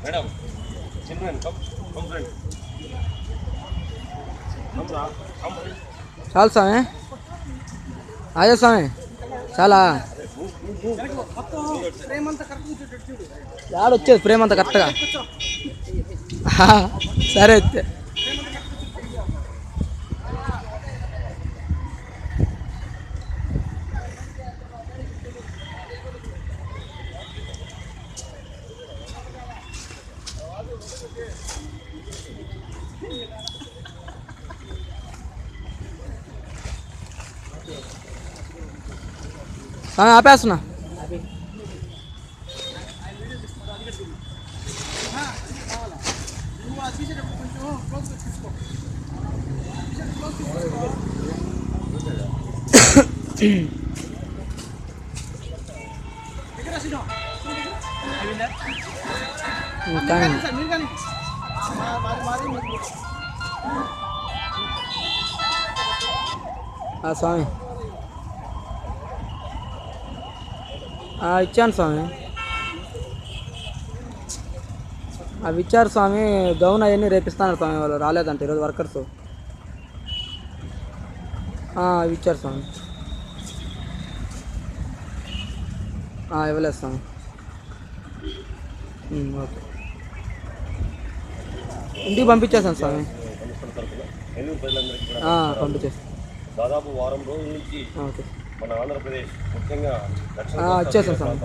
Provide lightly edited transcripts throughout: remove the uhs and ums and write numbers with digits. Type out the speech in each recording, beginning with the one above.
Madam చిన్న చాలు స్వామి, అదే స్వామి చాలా వచ్చేది ప్రేమ అంతా కరెక్ట్గా. సరే అయితే స్వామి ఆపేస్తున్నా. స్వామి ఇచ్చాను స్వామి, అవి ఇచ్చారు స్వామి. గౌన్ అవన్నీ రేపిస్తాను స్వామి, వాళ్ళు రాలేదంట ఈరోజు వర్కర్స్. అవి ఇచ్చారు స్వామి. ఇవ్వలేదు స్వామి. ఓకే, ఇంటికి పంపించేసాను స్వామి. పంపించేస్తాను దాదాపు వారం రోజుల నుంచి. ఓకే, మన ఆంధ్రప్రదేశ్ ముఖ్యంగా వచ్చేసాను స్వామి.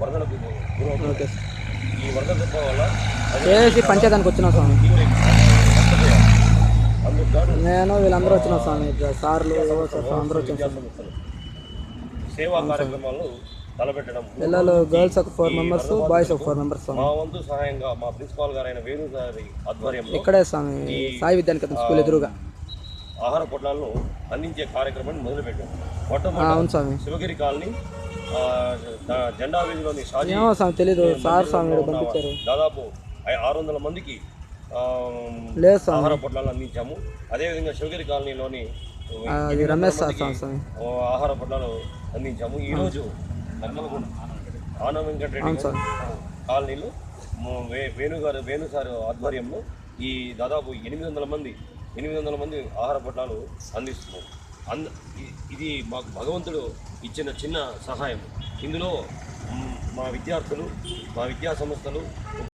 వరదలకు ఓకే, ఈ వరద దెబ్బ వల్ల చేసి పంచేదానికి వచ్చినా స్వామి. నేను వీళ్ళందరూ వచ్చినా స్వామి, సార్లు అందరూ వచ్చాను. సేవా కార్యక్రమాలు తలపెట్టడం, పిల్లలు గర్ల్స్ ఒక 4 మెంబర్స్, బాయ్స్ ఒక 4 మెంబర్స్. మా వంతు సహాయంగా మా ప్రిన్సిపాల్ గారైన వేణు గారి ఆధ్వర్యంలో ఇక్కడే స్వామి సాయి విద్యానికేతన్ స్కూల్ ఎదురుగా ఆహార పొట్లాలను అందించే కార్యక్రమాన్ని మొదలుపెట్టాం. అవును స్వామి. శివగిరి కాలనీ జెండా వీధిలోని తెలీదు సార్ స్వామి పంపించారు. దాదాపు 600 మందికి ఆహార పొట్లాలను అందించాము. అదేవిధంగా శివగిరి కాలనీలోని రమేష్ సార్ ఆహార పొట్లాలు అందించాము. ఈరోజు ఆన వెంకటరెడ్డి కాలనీలో వేణు సార్ ఆధ్వర్యంలో ఈ దాదాపు 800 మంది ఆహార పొట్లాలు అందిస్తున్నారు. ఇది మాకు భగవంతుడు ఇచ్చిన చిన్న సహాయం. ఇందులో మా విద్యార్థులు, మా విద్యా సంస్థలు